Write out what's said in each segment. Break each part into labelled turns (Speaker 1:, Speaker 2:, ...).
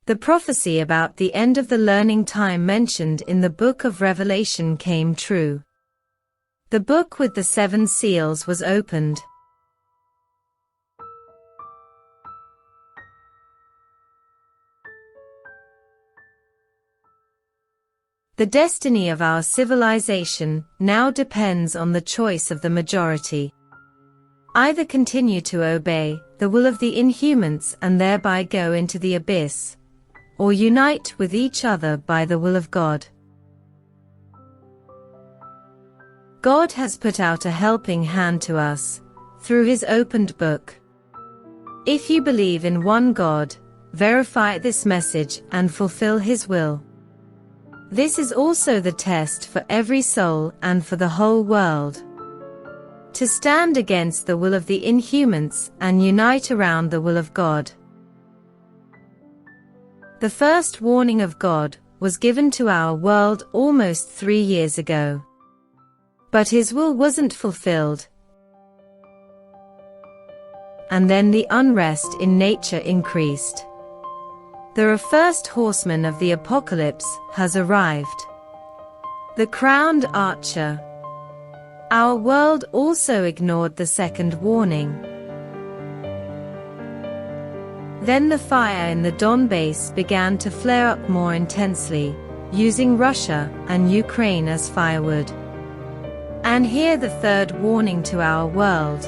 Speaker 1: The prophecy about the end of the learning time mentioned in the book of Revelation came true. The book with the 7 seals was opened. The destiny of our civilization now depends on the choice of the majority. Either continue to obey the will of the Inhumans and thereby go into the abyss, or unite with each other by the will of God. God has put out a helping hand to us, through His opened book. If you believe in one God, verify this message and fulfill His will. This is also the test for every soul and for the whole world. To stand against the will of the Inhumans and unite around the will of God. The first warning of God was given to our world almost 3 years ago. But His will wasn't fulfilled. And then the unrest in nature increased. The first horseman of the apocalypse has arrived. The crowned archer. Our world also ignored the second warning. Then the fire in the Donbass began to flare up more intensely, using Russia and Ukraine as firewood. And here the third warning to our world.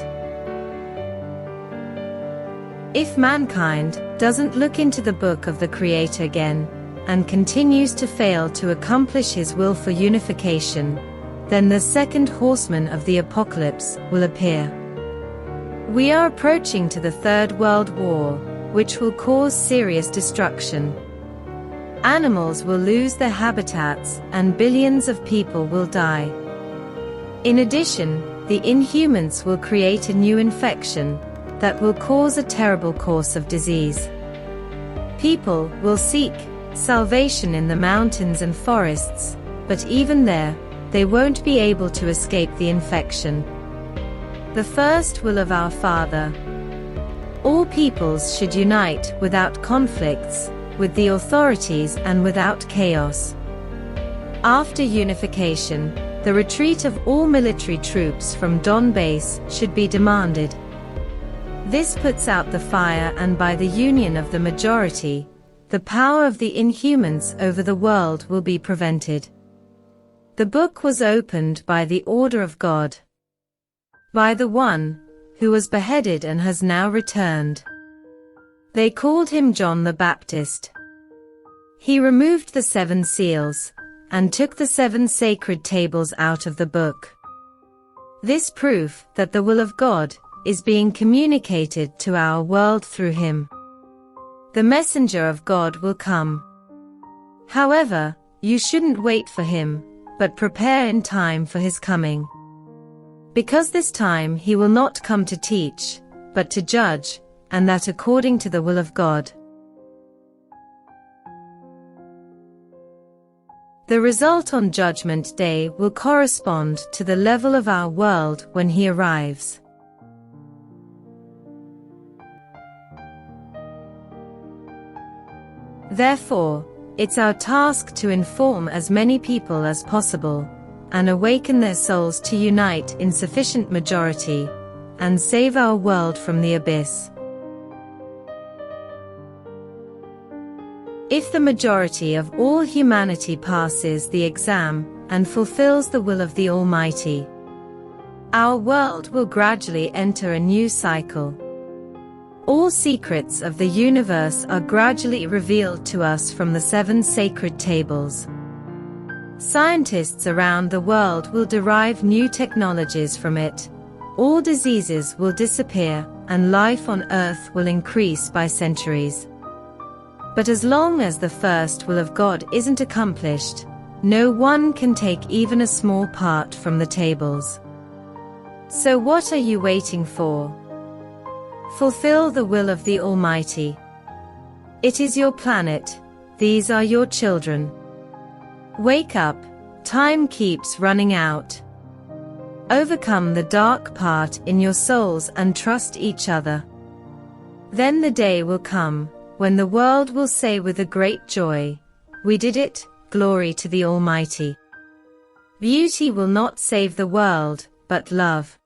Speaker 1: If mankind doesn't look into the book of the Creator again, and continues to fail to accomplish His will for unification, then the second horseman of the apocalypse will appear. We are approaching to the Third World War, which will cause serious destruction. Animals will lose their habitats and billions of people will die. In addition, the Inhumans will create a new infection that will cause a terrible course of disease. People will seek salvation in the mountains and forests, but even there, they won't be able to escape the infection. The first will of our Father. All peoples should unite without conflicts, with the authorities and without chaos. After unification, the retreat of all military troops from Donbass should be demanded. This puts out the fire, and by the union of the majority, the power of the Inhumans over the world will be prevented. The book was opened by the order of God. By the one who was beheaded and has now returned. They called him John the Baptist. He removed the 7 seals, and took the 7 sacred tables out of the book. This proof that the will of God is being communicated to our world through him. The messenger of God will come. However, you shouldn't wait for him, but prepare in time for his coming. Because this time he will not come to teach, but to judge, and that according to the will of God. The result on Judgment Day will correspond to the level of our world when he arrives. Therefore, it's our task to inform as many people as possible, and awaken their souls to unite in sufficient majority, and save our world from the abyss. If the majority of all humanity passes the exam, and fulfills the will of the Almighty, our world will gradually enter a new cycle. All secrets of the universe are gradually revealed to us from the 7 sacred tables. Scientists around the world will derive new technologies from it. All diseases will disappear, and life on Earth will increase by centuries. But as long as the first will of God isn't accomplished, no one can take even a small part from the tables. So what are you waiting for? Fulfill the will of the Almighty. It is your planet, these are your children. Wake up, time keeps running out. Overcome the dark part in your souls and trust each other. Then the day will come, when the world will say with a great joy, "We did it, glory to the Almighty." Beauty will not save the world, but love.